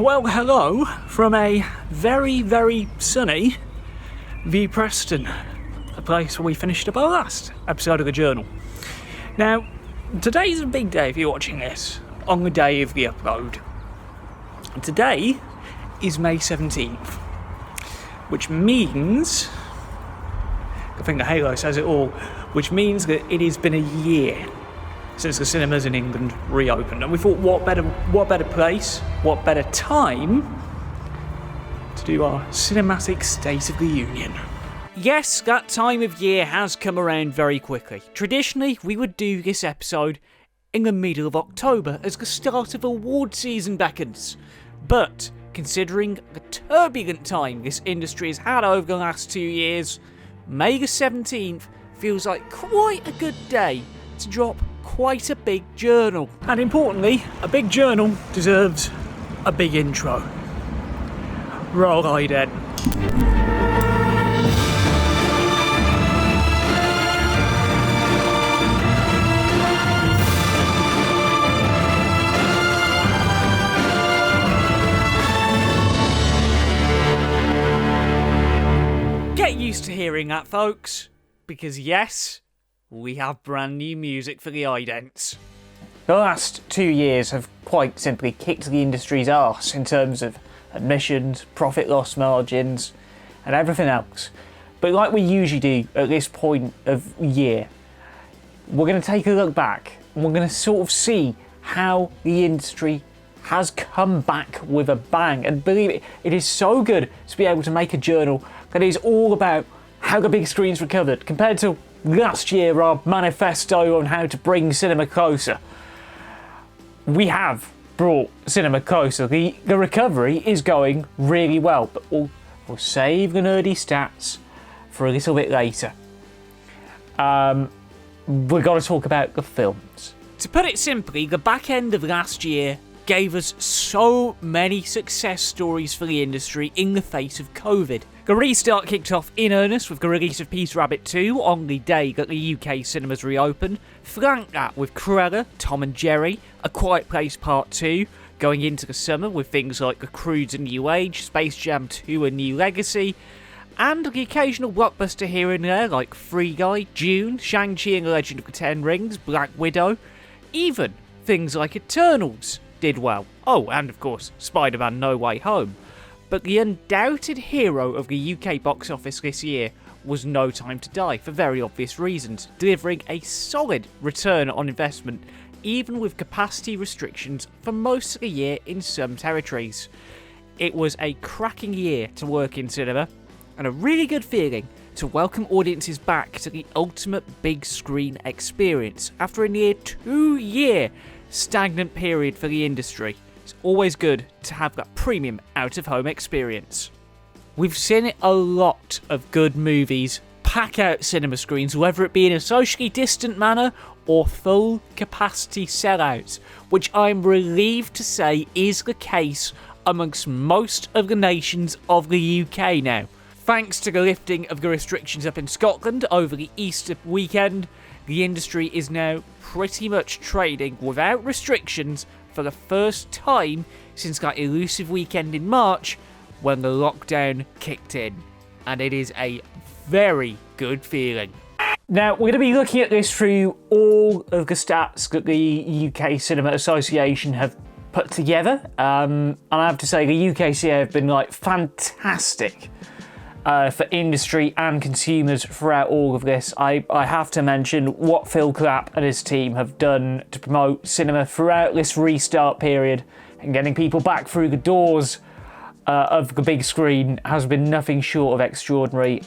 Well, hello from a very, very sunny View Preston, a place where we finished up our last episode of the journal. Now, today's a big day if you're watching this, on the day of the upload. Today is May 17th, which means, I think the halo says it all, which means that it has been a year since the cinemas in England reopened, and we thought what better place, what better time to do our cinematic State of the Union. Yes, that time of year has come around very quickly. Traditionally, we would do this episode in the middle of October as the start of award season beckons. But, considering the turbulent time this industry has had over the last 2 years, May the 17th feels like quite a good day to drop quite a big journal. And importantly, a big journal deserves a big intro. Roll ident. Get used to hearing that, folks, because yes, we have brand new music for the idents. The last 2 years have quite simply kicked the industry's arse in terms of admissions, profit loss margins, and everything else. But like we usually do at this point of year, we're going to take a look back and we're going to sort of see how the industry has come back with a bang. And believe it, it is so good to be able to make a journal that is all about how the big screen's recovered compared to last year, our manifesto on how to bring cinema closer. We have brought cinema closer. The recovery is going really well, but we'll save the nerdy stats for a little bit later. We've got to talk about the films. To put it simply, the back end of last year gave us so many success stories for the industry in the face of COVID. The restart kicked off in earnest with the release of Peter Rabbit 2 on the day that the UK cinemas reopened, flanked that with Cruella, Tom and Jerry, A Quiet Place Part 2, going into the summer with things like The Croods: A New Age, Space Jam 2: A New Legacy, and the occasional blockbuster here and there like Free Guy, Dune, Shang-Chi and the Legend of the Ten Rings, Black Widow, even things like Eternals did well. Oh, and of course, Spider-Man No Way Home. But the undoubted hero of the UK box office this year was No Time to Die, for very obvious reasons, delivering a solid return on investment, even with capacity restrictions for most of the year in some territories. It was a cracking year to work in cinema, and a really good feeling to welcome audiences back to the ultimate big screen experience after a near 2-year stagnant period for the industry. It's always good to have that premium out-of-home experience. We've seen a lot of good movies pack out cinema screens, whether it be in a socially distant manner or full capacity sellouts, which I'm relieved to say is the case amongst most of the nations of the UK now. Thanks to the lifting of the restrictions up in Scotland over the Easter weekend, the industry is now pretty much trading without restrictions for the first time since that elusive weekend in March when the lockdown kicked in. And it is a very good feeling. Now, we're going to be looking at this through all of the stats that the UK Cinema Association have put together. And I have to say, the UKCA have been fantastic for industry and consumers throughout all of this. I have to mention what Phil Clapp and his team have done to promote cinema throughout this restart period, and getting people back through the doors of the big screen has been nothing short of extraordinary.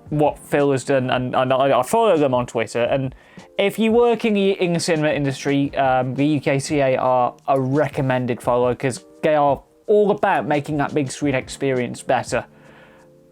What Phil has done, and I follow them on Twitter, and if you work in the cinema industry, the UKCA are a recommended follow because they are all about making that big screen experience better.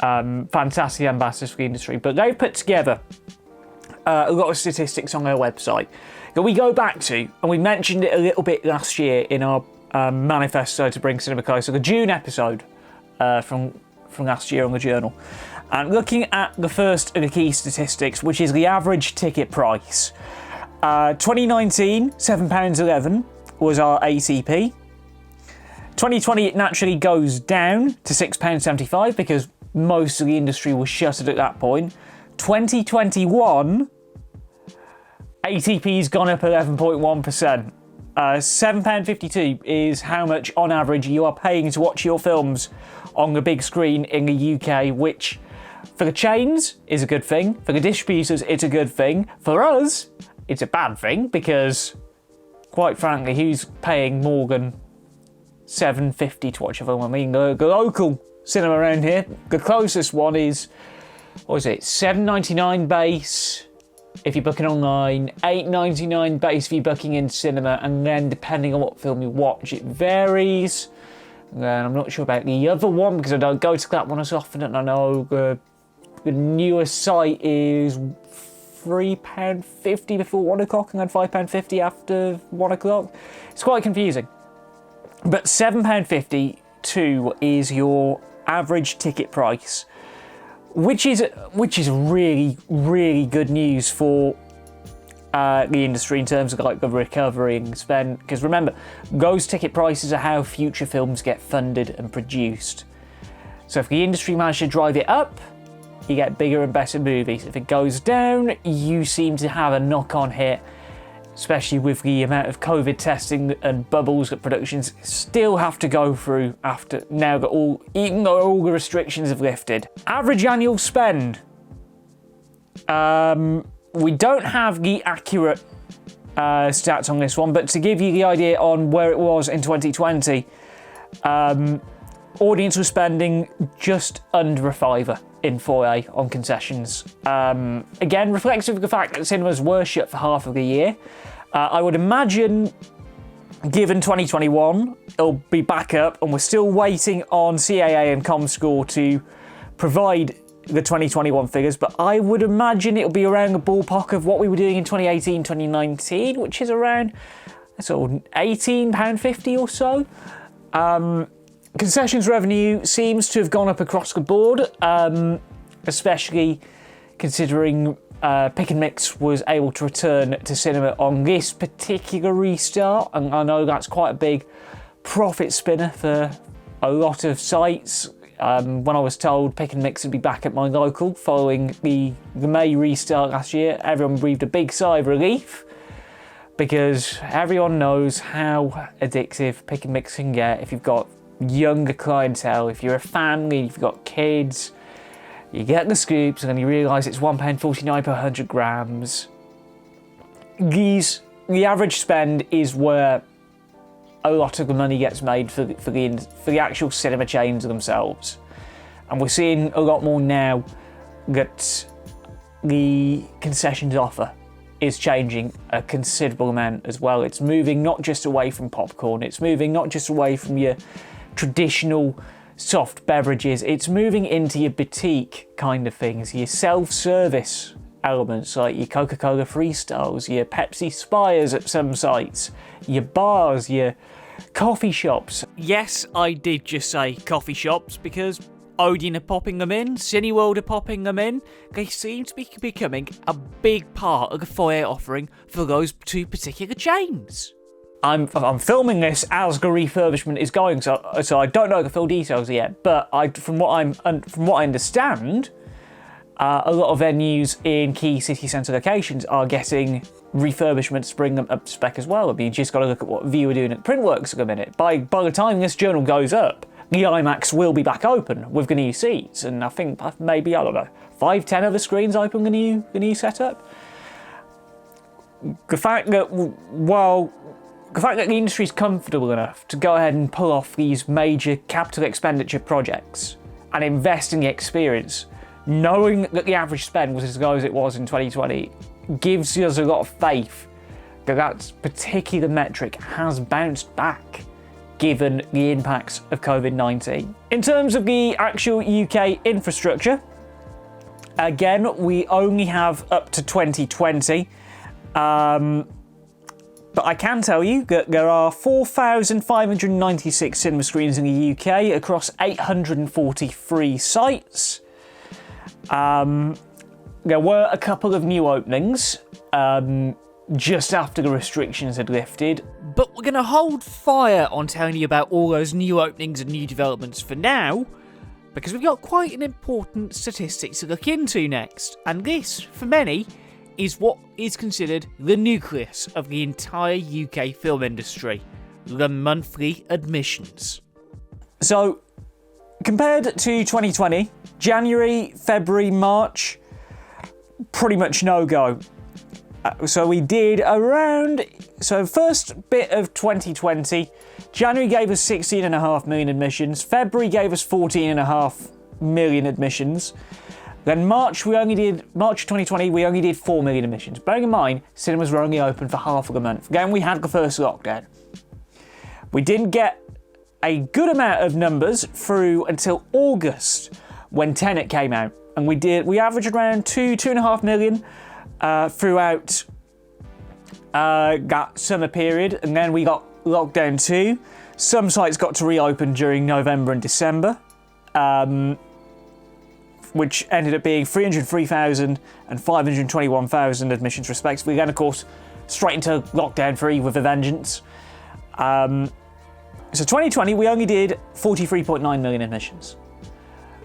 Fantastic ambassadors for the industry, but they've put together a lot of statistics on their website that we go back to, and we mentioned it a little bit last year in our manifesto to bring cinema closer, the June episode from last year on the journal. And looking at the first of the key statistics, which is the average ticket price, 2019 £7.11 was our ATP. 2020 it naturally goes down to £6.75 because most of the industry was shuttered at that point. 2021, ATP's gone up 11.1%. £7.52 is how much, on average, you are paying to watch your films on the big screen in the UK, which, for the chains, is a good thing. For the distributors, it's a good thing. For us, it's a bad thing, because, quite frankly, who's paying more than £7.50 to watch a film? I mean, the local cinema around here, the closest one is, what is it, £7.99 base if you're booking online, £8.99 base if you're booking in cinema, and then depending on what film you watch, it varies. And I'm not sure about the other one because I don't go to that one as often, and I know the newest site is £3.50 before 1 o'clock and then £5.50 after 1 o'clock. It's quite confusing. But £7.52 is your average ticket price, which is really, really good news for the industry in terms of like the recovery and spend. Because remember, those ticket prices are how future films get funded and produced. So if the industry manages to drive it up, you get bigger and better movies. If it goes down, you seem to have a knock-on hit, especially with the amount of COVID testing and bubbles that productions still have to go through after now that even though all the restrictions have lifted. Average annual spend. We don't have the accurate stats on this one, but to give you the idea on where it was in 2020, audience was spending just under a £5 in 4A on concessions. Again, reflective of the fact that cinemas were shut for half of the year. I would imagine, given 2021, it'll be back up, and we're still waiting on CAA and Comscore to provide the 2021 figures, but I would imagine it'll be around the ballpark of what we were doing in 2018, 2019, which is around sort of £18.50 or so. Concessions revenue seems to have gone up across the board, especially considering Pick and Mix was able to return to cinema on this particular restart, and I know that's quite a big profit spinner for a lot of sites. When I was told Pick and Mix would be back at my local following the May restart last year, everyone breathed a big sigh of relief, because everyone knows how addictive Pick and Mix can get if you've got younger clientele. If you're a family, if you've got kids, you get the scoops and then you realise it's £1.49 per 100 grams. The average spend is where a lot of the money gets made for the actual cinema chains themselves. And we're seeing a lot more now that the concessions offer is changing a considerable amount as well. It's moving not just away from popcorn, it's moving not just away from your traditional soft beverages, it's moving into your boutique kind of things, your self-service elements like your Coca-Cola Freestyles, your Pepsi Spires at some sites, your bars, your coffee shops. Yes, I did just say coffee shops because Odeon are popping them in, Cineworld are popping them in. They seem to be becoming a big part of the foyer offering for those two particular chains. I'm filming this as the refurbishment is going, so I don't know the full details yet. But from what I understand, a lot of venues in key city centre locations are getting refurbishments to bring them up to spec as well. I mean, you just got to look at what View are doing at Printworks at the minute. By the time this journal goes up, the IMAX will be back open with the new seats, and I think maybe, I don't know, 5-10 of the screens open the new setup. The fact that the industry is comfortable enough to go ahead and pull off these major capital expenditure projects and invest in the experience, knowing that the average spend was as low as it was in 2020, gives us a lot of faith that that particular metric has bounced back given the impacts of COVID-19. In terms of the actual UK infrastructure, again, we only have up to 2020. But I can tell you that there are 4,596 cinema screens in the UK across 843 sites. There were a couple of new openings. just after the restrictions had lifted. But we're going to hold fire on telling you about all those new openings and new developments for now, because we've got quite an important statistic to look into next. And this, for many, is what is considered the nucleus of the entire UK film industry: the monthly admissions. So, compared to 2020, January, February, March, pretty much no-go. So we did first bit of 2020, January gave us 16.5 million admissions, February gave us 14.5 million admissions, then March 2020, we only did 4 million admissions. Bearing in mind, cinemas were only open for half of the month. Again, we had the first lockdown. We didn't get a good amount of numbers through until August, when Tenet came out. And we averaged around 2.5 million throughout that summer period, and then we got lockdown 2. Some sites got to reopen during November and December, which ended up being 303,000 and 521,000 admissions respectively. Then, of course, straight into lockdown 3 with a vengeance. So 2020, we only did 43.9 million admissions,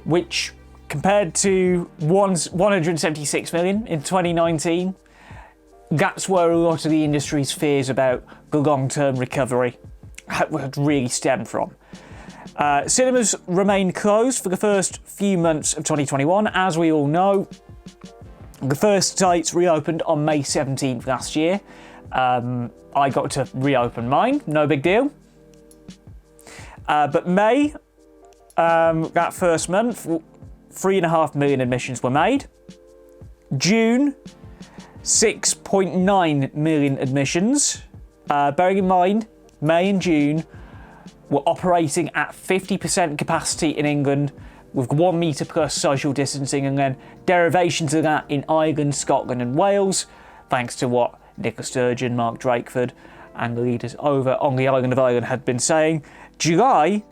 which, compared to 176 million in 2019, that's where a lot of the industry's fears about the long-term recovery had really stemmed from. Cinemas remained closed for the first few months of 2021. As we all know, the first sites reopened on May 17th last year. I got to reopen mine, no big deal. But May, that first month, 3.5 million admissions were made. June, 6.9 million admissions. Bearing in mind, May and June were operating at 50% capacity in England with 1 metre plus social distancing, and then derivations of that in Ireland, Scotland and Wales, thanks to what Nicola Sturgeon, Mark Drakeford and the leaders over on the island of Ireland had been saying. July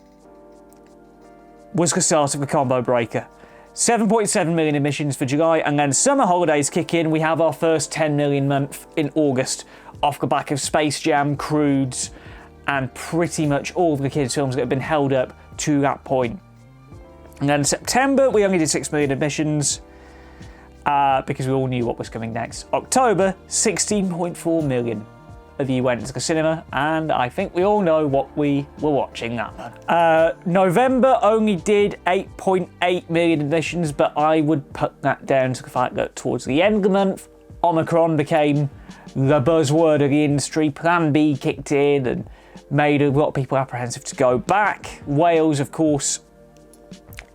was the start of the combo breaker. 7.7 million admissions for July, and then summer holidays kick in. We have our first 10 million month in August off the back of Space Jam, Croods, and pretty much all of the kids' films that have been held up to that point. And then September, we only did 6 million admissions because we all knew what was coming next. October, 16.4 million of you went to the cinema, and I think we all know what we were watching that month. November only did 8.8 million admissions, but I would put that down to the fact that towards the end of the month, Omicron became the buzzword of the industry. Plan B kicked in and made a lot of people apprehensive to go back. Wales, of course,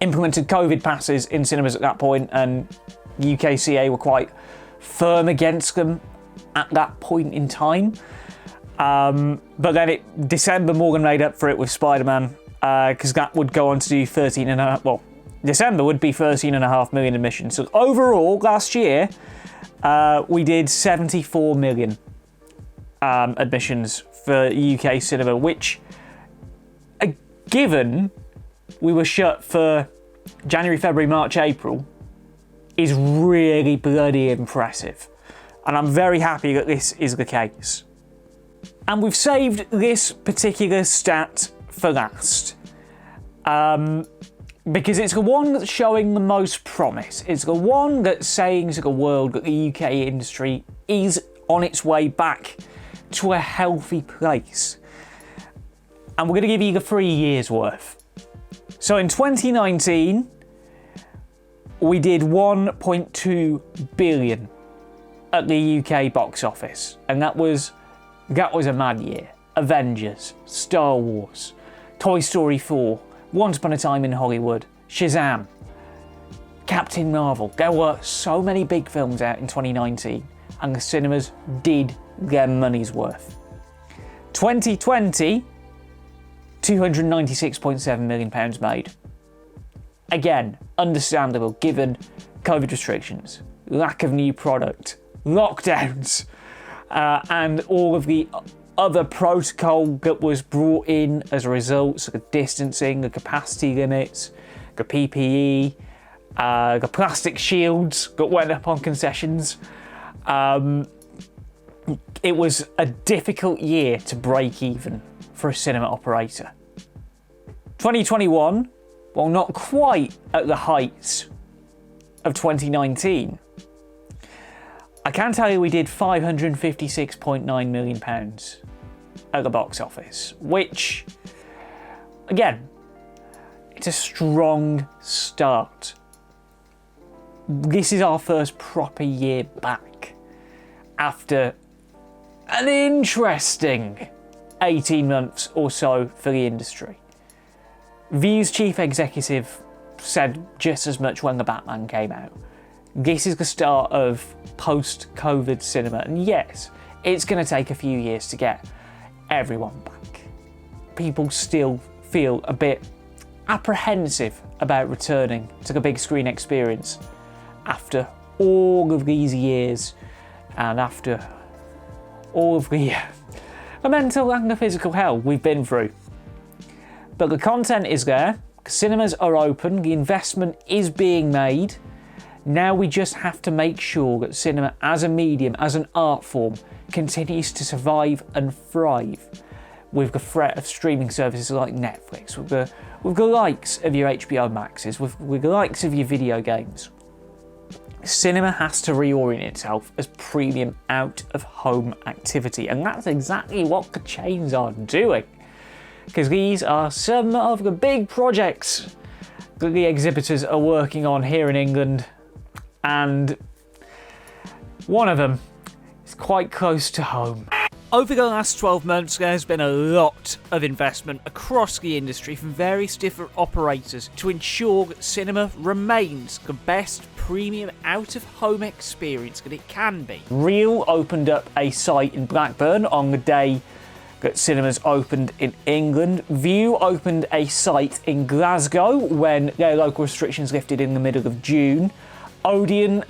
implemented COVID passes in cinemas at that point, and UKCA were quite firm against them at that point in time. But then December more than made up for it with Spider-Man, because that would go on to do December would be 13.5 million admissions. So overall, last year, we did 74 million admissions for UK cinema, which, given we were shut for January, February, March, April, is really bloody impressive. And I'm very happy that this is the case. And we've saved this particular stat for last, because it's the one that's showing the most promise. It's the one that's saying to the world that the UK industry is on its way back to a healthy place. And we're going to give you the 3 years worth. So in 2019, we did 1.2 billion at the UK box office, and that was a mad year. Avengers, Star Wars, Toy Story 4, Once Upon a Time in Hollywood, Shazam, Captain Marvel. There were so many big films out in 2019, and the cinemas did their money's worth. 2020, £296.7 million made. Again, understandable given COVID restrictions, lack of new product, lockdowns, and all of the other protocol that was brought in as a result, so the distancing, the capacity limits, the PPE, the plastic shields that went up on concessions. it was a difficult year to break even for a cinema operator. 2021, while not quite at the heights of 2019, I can tell you we did £556.9 million at the box office, which, again, it's a strong start. This is our first proper year back after an interesting 18 months or so for the industry. View's chief executive said just as much when The Batman came out. This is the start of post-COVID cinema, and yes, it's going to take a few years to get everyone back. People still feel a bit apprehensive about returning to the big screen experience after all of these years and after all of the mental and the physical hell we've been through. But the content is there, cinemas are open, the investment is being made. Now we just have to make sure that cinema as a medium, as an art form, continues to survive and thrive with the threat of streaming services like Netflix, with the likes of your HBO Maxes, with the likes of your video games. Cinema has to reorient itself as premium out-of-home activity, and that's exactly what the chains are doing. Because these are some of the big projects that the exhibitors are working on here in England, and one of them is quite close to home. Over the last 12 months, there's been a lot of investment across the industry from various different operators to ensure that cinema remains the best premium out-of-home experience that it can be. Reel opened up a site in Blackburn on the day that cinemas opened in England. View opened a site in Glasgow when their local restrictions lifted in the middle of June. Odeon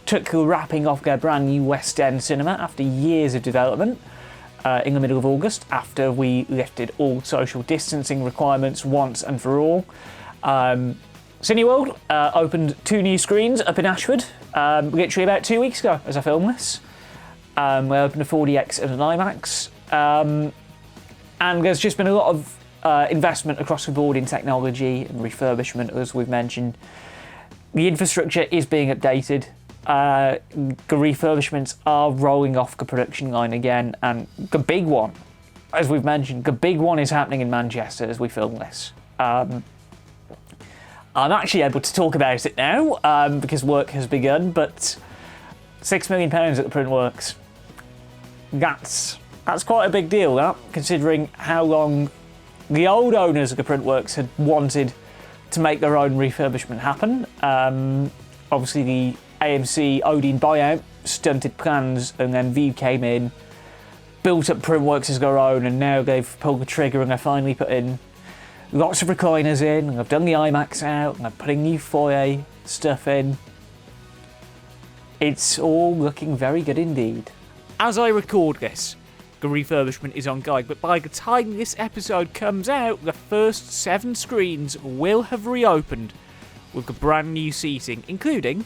took the wrapping off their brand new West End cinema after years of development in the middle of August, after we lifted all social distancing requirements once and for all. Cineworld opened 2 new screens up in Ashford literally about 2 weeks ago as I film this. We opened a 4DX and an IMAX. And there's just been a lot of investment across the board in technology and refurbishment, as we've mentioned. The infrastructure is being updated. The refurbishments are rolling off the production line again, and the big one, as we've mentioned, the big one is happening in Manchester as we film this. I'm actually able to talk about it now because work has begun, but £6 million at the print works. That's quite a big deal, that, considering how long the old owners of the Printworks had wanted to make their own refurbishment happen. Obviously, the AMC Odeon buyout stunted plans, and then View came in, built up Printworks as their own, and now they've pulled the trigger and they're finally putting lots of recliners in, and they've done the IMAX out, and they're putting new foyer stuff in. It's all looking very good indeed. As I record this, the refurbishment is on guide, but by the time this episode comes out, the first 7 screens will have reopened with the brand new seating, including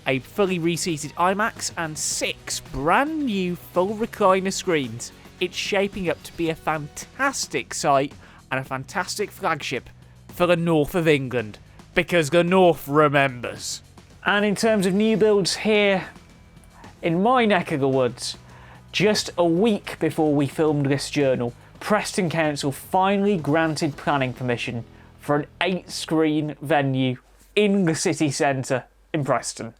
a fully reseated IMAX and 6 brand new full recliner screens. It's shaping up to be a fantastic site and a fantastic flagship for the north of England, because the north remembers. And in terms of new builds here in my neck of the woods, just a week before we filmed this journal, Preston Council finally granted planning permission for an 8-screen venue in the city centre in Preston.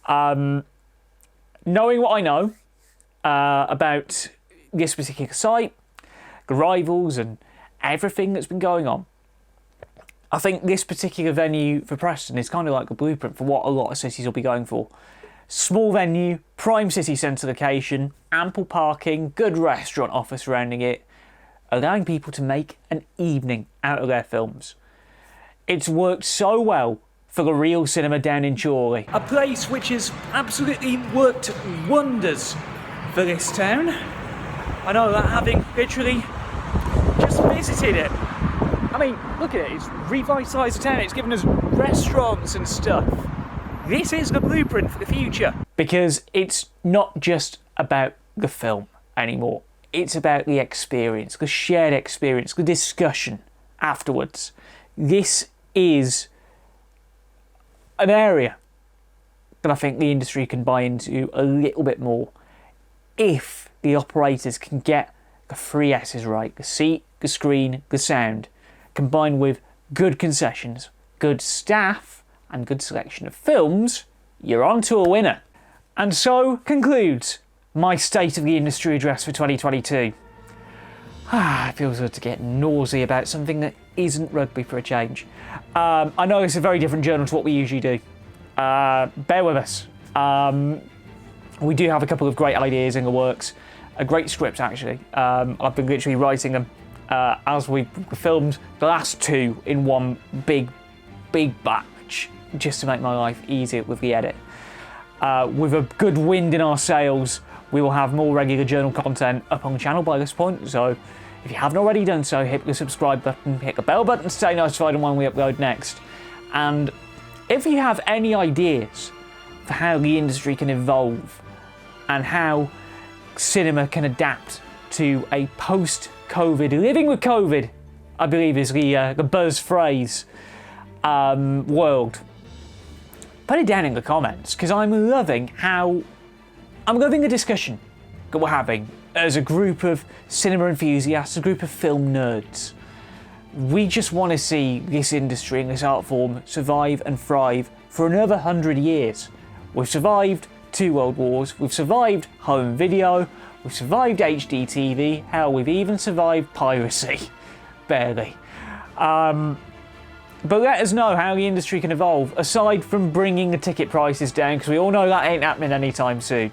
Knowing what I know about this particular site, the rivals and everything that's been going on, I think this particular venue for Preston is kind of like a blueprint for what a lot of cities will be going for. Small venue, prime city centre location, ample parking, good restaurant offer surrounding it, allowing people to make an evening out of their films. It's worked so well for the Real Cinema down in Chorley. A place which has absolutely worked wonders for this town. I know that, having literally just visited it. I mean, look at it, it's revitalised the town, it's given us restaurants and stuff. This is the blueprint for the future. Because it's not just about the film anymore. It's about the experience, the shared experience, the discussion afterwards. This is an area that I think the industry can buy into a little bit more if the operators can get the 3 S's right: the seat, the screen, the sound, combined with good concessions, good staff, and good selection of films. You're on to a winner. And so concludes my State of the Industry address for 2022. It feels good to get nosy about something that isn't rugby for a change. I know it's a very different journal to what we usually do. Bear with us. We do have a couple of great ideas in the works, great scripts actually. I've been literally writing them as we filmed the last 2 in one big batch, just to make my life easier with the edit. With a good wind in our sails, we will have more regular journal content up on the channel by this point, so if you haven't already done so, hit the subscribe button, hit the bell button to stay notified on when we upload next. And if you have any ideas for how the industry can evolve and how cinema can adapt to a post-COVID, living with COVID, I believe is the buzz phrase, world, put it down in the comments, because I'm loving the discussion that we're having as a group of cinema enthusiasts, a group of film nerds. We just want to see this industry and this art form survive and thrive for another 100 years. We've survived 2 world wars, we've survived home video, we've survived HD TV, hell, we've even survived piracy. Barely. But let us know how the industry can evolve, aside from bringing the ticket prices down, because we all know that ain't happening anytime soon.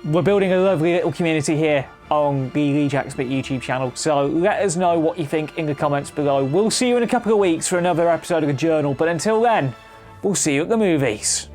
We're building a lovely little community here on the TheJackSmit YouTube channel, so let us know what you think in the comments below. We'll see you in a couple of weeks for another episode of The Journal, but until then, we'll see you at the movies.